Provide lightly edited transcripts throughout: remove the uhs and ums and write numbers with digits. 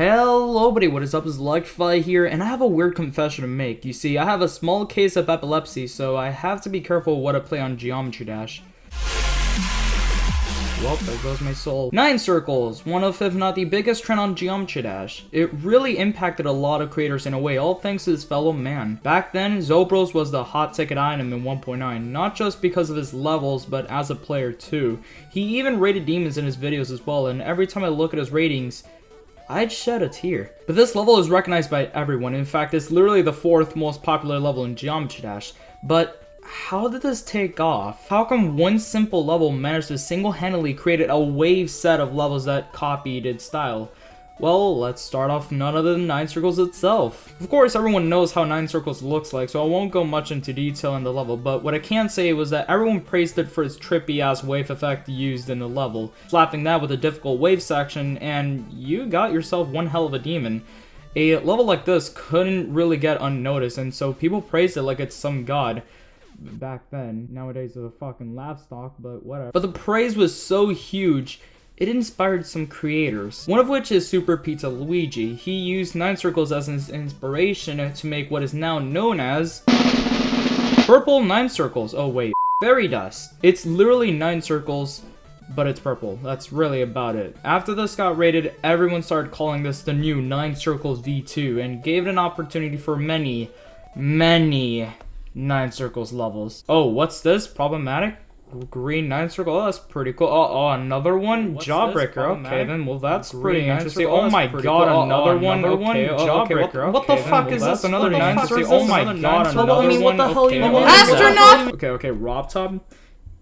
Hello buddy, what is up? It's Electrify here, and I have a weird confession to make. You see, I have a small case of epilepsy, so I have to be careful what I play on Geometry Dash. Well, there goes my soul. 9 circles, one of if not the biggest trend on Geometry Dash. It really impacted a lot of creators in a way, all thanks to his fellow man. Back then, Zobros was the hot ticket item in 1.9, not just because of his levels, but as a player too. He even rated demons in his videos as well, and every time I look at his ratings, I'd shed a tear. But this level is recognized by everyone. In fact, it's literally the 4th most popular level in Geometry Dash. But how did this take off? How come one simple level managed to single-handedly create a wave set of levels that copied its style? Well, let's start off none other than 9 circles itself. Of course, everyone knows how 9 circles looks like, so I won't go much into detail in the level, but what I can say was that everyone praised it for its trippy-ass wave effect used in the level. Slapping that with a difficult wave section, and you got yourself one hell of a demon. A level like this couldn't really get unnoticed, and so people praised it like it's some god. Back then. Nowadays it's a fucking laugh stock, but whatever. But the praise was so huge, it inspired some creators. One of which is Super Pizza Luigi. He used 9 circles as his inspiration to make what is now known as purple 9 circles. Oh wait, fairy dust. It's literally 9 circles, but it's purple. That's really about it. After this got rated, everyone started calling this the new 9 circles V2 and gave it an opportunity for many 9 circles levels. Oh, what's this? Problematic? Green 9 circle. Oh, that's pretty cool. Oh, another one? Jawbreaker. Okay, then, well, that's pretty interesting. Oh my god, another one? Jawbreaker. What the fuck is this? Another 9 circle? Oh my god, another one? Astronaut! Okay, Rob Top.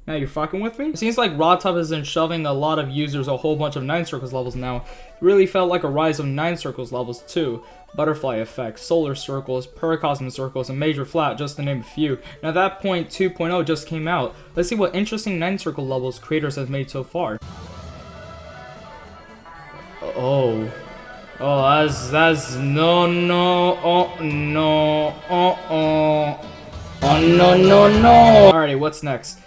Now you're fucking with me? It seems like Top has been shoving a lot of users a whole bunch of 9 circles levels now. It really felt like a rise of 9 circles levels too. Butterfly effects, solar circles, paracosmic circles, and major flat, just to name a few. And at that point, 2.0 just came out. Let's see what interesting 9 circle levels creators have made so far. Oh, that's no, Alrighty, what's next?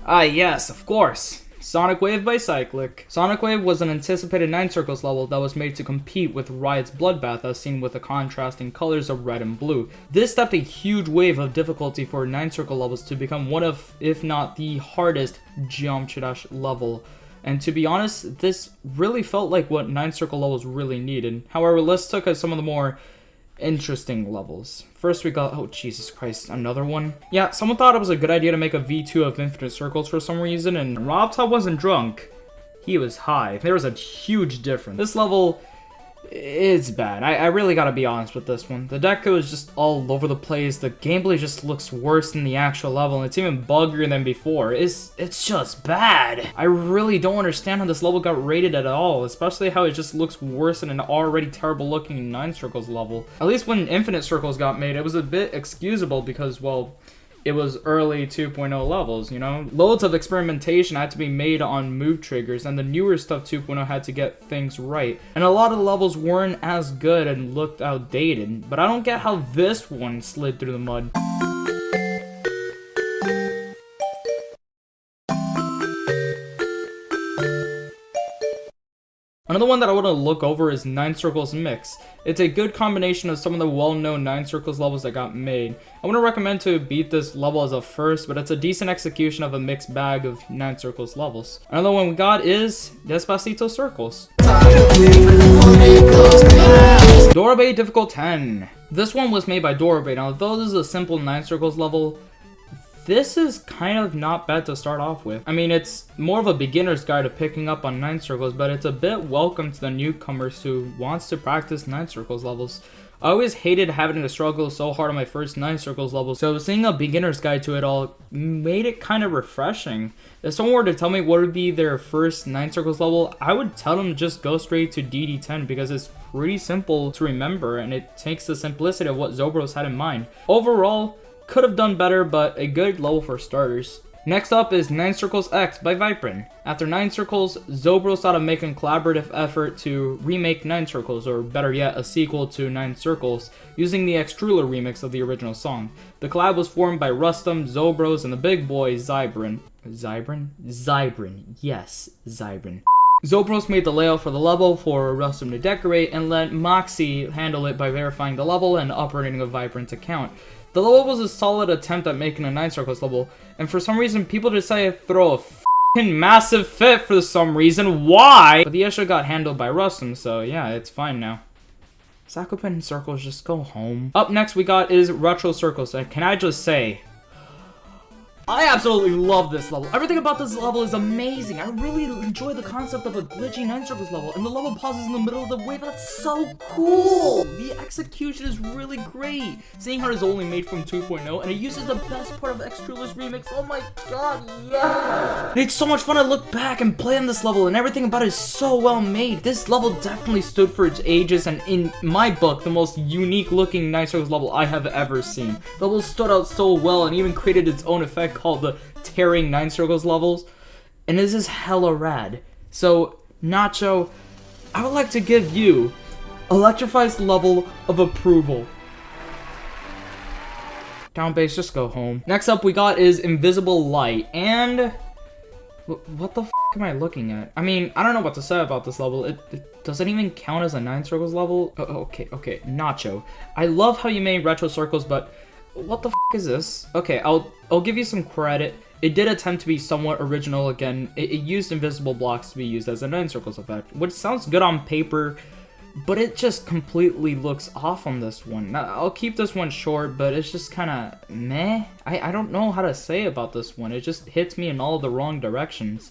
Ah, yes, of course. Sonic Wave by Cyclic. Sonic Wave was an anticipated 9 circles level that was made to compete with Riot's Bloodbath as seen with the contrasting colors of red and blue. This stepped a huge wave of difficulty for 9 circle levels to become one of, if not the hardest, Geometry Dash level. And to be honest, this really felt like what 9 circle levels really needed. However, let's look at some of the more interesting levels. First we got, oh Jesus Christ, another one? Yeah, someone thought it was a good idea to make a V2 of infinite circles for some reason, and Rob Top wasn't drunk. He was high. There was a huge difference. This level is bad. I really gotta be honest with this one. The deco is just all over the place. The gameplay just looks worse than the actual level, and it's even buggier than before. It's just bad. I really don't understand how this level got rated at all, especially how it just looks worse than an already terrible looking 9 circles level. At least when infinite circles got made, it was a bit excusable because, well, it was early 2.0 levels, you know? Loads of experimentation had to be made on move triggers, and the newer stuff 2.0 had to get things right. And a lot of the levels weren't as good and looked outdated, but I don't get how this one slid through the mud. Another one that I want to look over is 9 circles mix. It's a good combination of some of the well-known 9 circles levels that got made. I want to recommend to beat this level as a first, but it's a decent execution of a mixed bag of 9 circles levels. Another one we got is Despacito Circles. Dorabay Difficult 10. This one was made by Dorabay. Now, though this is a simple 9 circles level, this is kind of not bad to start off with. I mean, it's more of a beginner's guide to picking up on 9 circles, but it's a bit welcome to the newcomers who wants to practice 9 circles levels. I always hated having to struggle so hard on my first 9 circles level, so seeing a beginner's guide to it all made it kind of refreshing. If someone were to tell me what would be their first 9 circles level, I would tell them to just go straight to DD10 because it's pretty simple to remember and it takes the simplicity of what Zobros had in mind. Overall, could have done better, but a good level for starters. Next up is 9 Circles X by Viprin. After 9 Circles, Zobros thought of making a collaborative effort to remake 9 Circles, or better yet, a sequel to 9 Circles, using the Extruller remix of the original song. The collab was formed by Rustum, Zobros, and the big boy Zybrin. Zybrin? Zybrin. Yes, Zybrin. Zobros made the layout for the level for Rustum to decorate, and let Moxie handle it by verifying the level and operating a Vibrant account. The level was a solid attempt at making a 9 Circles level, and for some reason people decided to throw a f***ing massive fit for some reason. Why? But the issue got handled by Rustum, so yeah, it's fine now. Zakopin Circles, just go home. Up next we got is Retro Circles, and can I just say, I absolutely love this level. Everything about this level is amazing. I really enjoy the concept of a glitchy 9 Circles level, and the level pauses in the middle of the wave. That's so cool. The execution is really great. Seeing how it's only made from 2.0, and it uses the best part of Extruler's remix. Oh my god, yeah! It's so much fun to look back and play on this level, and everything about it is so well made. This level definitely stood for its ages, and in my book, the most unique looking 9 Circles level I have ever seen. The level stood out so well, and even created its own effect called the tearing 9 Circles levels, and this is hella rad. So, Nacho, I would like to give you Electrify's level of approval. Down base, just go home. Next up we got is Invisible Light, and what the f am I looking at? I mean, I don't know what to say about this level. It doesn't even count as a 9 Circles level. Okay, Nacho, I love how you made Retro Circles, but what the f is this? Okay, I'll give you some credit. It did attempt to be somewhat original again. It used invisible blocks to be used as a 9 Circles effect, which sounds good on paper, but it just completely looks off on this one. Now, I'll keep this one short, but it's just kind of meh. I don't know how to say about this one. It just hits me in all the wrong directions.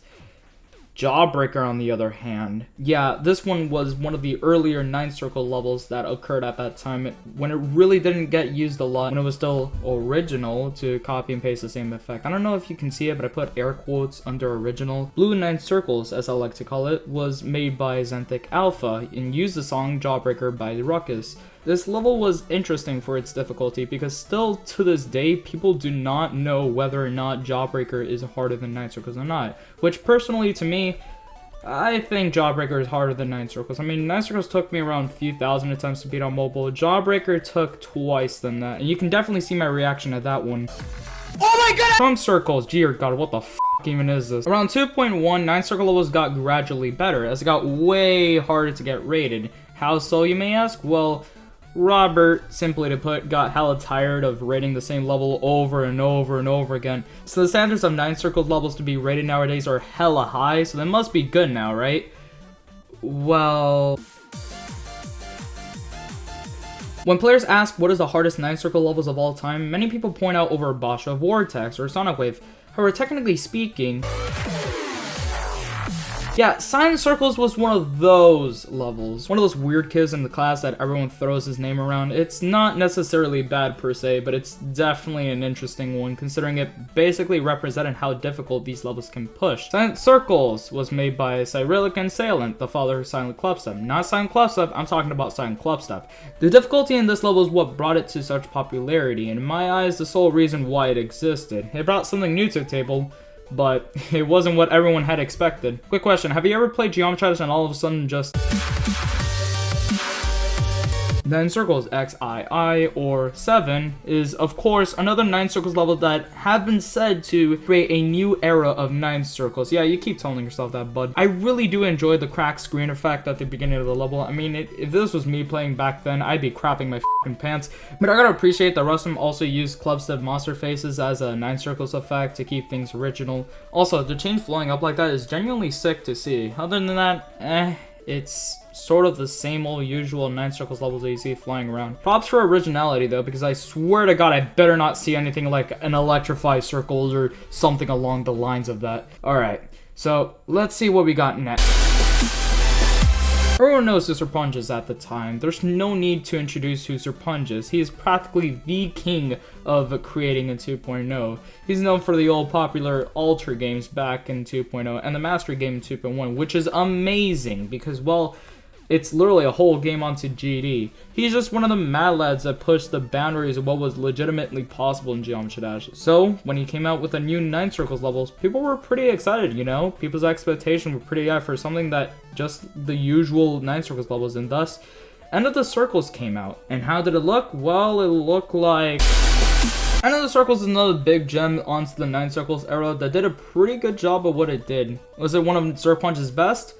Jawbreaker, on the other hand, yeah, this one was one of the earlier 9 Circle levels that occurred at that time, when it really didn't get used a lot, when it was still original to copy and paste the same effect. I don't know if you can see it, but I put air quotes under original. Blue 9 Circles, as I like to call it, was made by Xanthic Alpha and used the song Jawbreaker by Ruckus. This level was interesting for its difficulty because still to this day, people do not know whether or not Jawbreaker is harder than 9 Circles or not. Which personally, to me, I think Jawbreaker is harder than 9 Circles. I mean, 9 Circles took me around a few thousand attempts to beat on mobile. Jawbreaker took twice than that. And you can definitely see my reaction to that one. Oh my god! From Circles, dear god, what the f even is this? Around 2.1, 9 Circle levels got gradually better as it got way harder to get rated. How so, you may ask? Well, Robert, simply to put, got hella tired of rating the same level over and over and over again. So the standards of 9 Circles levels to be rated nowadays are hella high, so they must be good now, right? Well, when players ask what is the hardest 9 Circle levels of all time, many people point out over Basha, Vortex, or Sonic Wave. However, technically speaking, yeah, Sign Circles was one of those levels. One of those weird kids in the class that everyone throws his name around. It's not necessarily bad per se, but it's definitely an interesting one, considering it basically represented how difficult these levels can push. Silent Circles was made by Cyrillic and Salient, the father of Silent Clubstep. Not Silent Clubstep, I'm talking about Silent Clubstep. The difficulty in this level is what brought it to such popularity, and in my eyes, the sole reason why it existed. It brought something new to the table, but it wasn't what everyone had expected. Quick question, have you ever played Geometry Dash and all of a sudden just 9 Circles XII or 7 is, of course, another 9 Circles level that have been said to create a new era of 9 Circles. Yeah, you keep telling yourself that, bud. I really do enjoy the cracked screen effect at the beginning of the level. I mean, if this was me playing back then, I'd be crapping my f***ing pants. But I gotta appreciate that Rustum also used Clubstep monster faces as a 9 Circles effect to keep things original. Also, the change flowing up like that is genuinely sick to see. Other than that, it's sort of the same old usual 9 Circles levels that you see flying around. Props for originality though, because I swear to god I better not see anything like an Electrify Circles or something along the lines of that. Alright, so let's see what we got next. Everyone knows who Serpunge is at the time. There's no need to introduce who Serpunge is. He is practically the king of creating in 2.0. He's known for the old popular Alter games back in 2.0 and the Mastery game in 2.1, which is amazing because, well, it's literally a whole game onto GD. He's just one of the mad lads that pushed the boundaries of what was legitimately possible in Geometry Dash. So, when he came out with a new 9 Circles levels, people were pretty excited, you know? People's expectations were pretty high for something that just the usual 9 Circles levels, and thus, End of the Circles came out. And how did it look? Well, it looked like End of the Circles is another big gem onto the 9 Circles era that did a pretty good job of what it did. Was it one of Serpunge's best?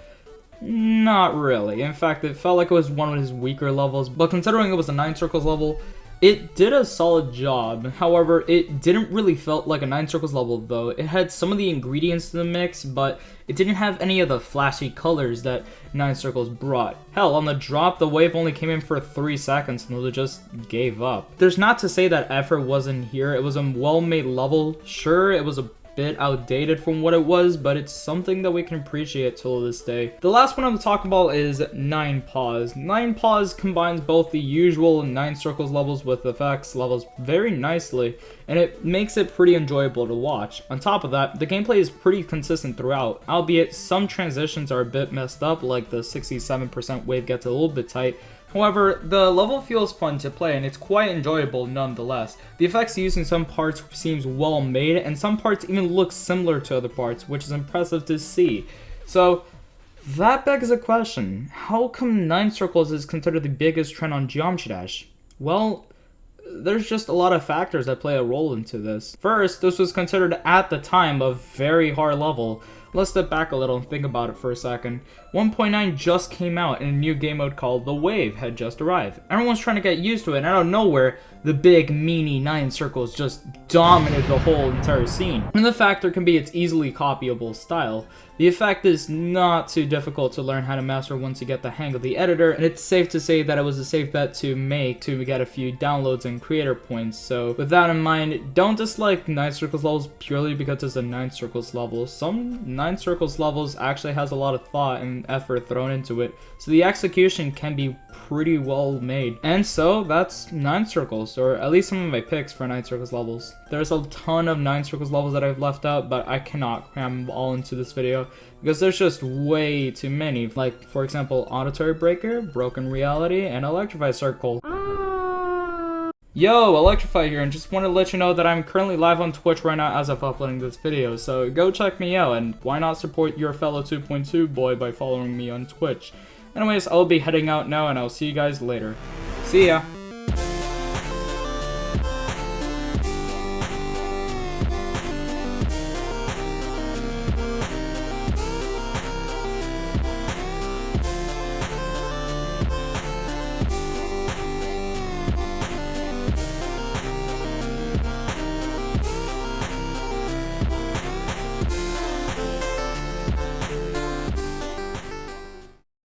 Not really. In fact, it felt like it was one of his weaker levels, but considering it was a 9 circles level, it did a solid job. However, it didn't really felt like a 9 circles level though. It had some of the ingredients to the mix, but it didn't have any of the flashy colors that 9 circles brought. Hell, on the drop, the wave only came in for 3 seconds and it just gave up. There's not to say that effort wasn't here. It was a well-made level. Sure, it was a bit outdated from what it was, but it's something that we can appreciate till this day. The last one I'm gonna talk about is 9 Paws. 9 Paws combines both the usual 9 circles levels with effects levels very nicely, and it makes it pretty enjoyable to watch. On top of that, the gameplay is pretty consistent throughout, albeit some transitions are a bit messed up, like the 67% wave gets a little bit tight. However, the level feels fun to play and it's quite enjoyable nonetheless. The effects used in some parts seems well made, and some parts even look similar to other parts, which is impressive to see. So that begs a question: how come 9 circles is considered the biggest trend on Geometry Dash? Well, there's just a lot of factors that play a role into this. First, this was considered at the time a very hard level. Let's step back a little and think about it for a second. 1.9 just came out and a new game mode called The Wave had just arrived. Everyone's trying to get used to it, and out of nowhere, the big, meanie 9 circles just dominated the whole entire scene. And the factor can be its easily copyable style. The effect is not too difficult to learn how to master once you get the hang of the editor, and it's safe to say that it was a safe bet to make to get a few downloads and creator points. So with that in mind, don't dislike 9 circles levels purely because it's a 9 circles level. Some 9 circles levels actually has a lot of thought and effort thrown into it, so the execution can be pretty well made. And so that's 9 circles, or at least some of my picks for 9 circles levels. There's a ton of 9 circles levels that I've left out, but I cannot cram them all into this video because there's just way too many. Like, for example, Auditory Breaker, Broken Reality, and Electrify Circle. Yo, Electrify here, and just wanted to let you know that I'm currently live on Twitch right now as of uploading this video, so go check me out, and why not support your fellow 2.2 boy by following me on Twitch. Anyways, I'll be heading out now, and I'll see you guys later. See ya!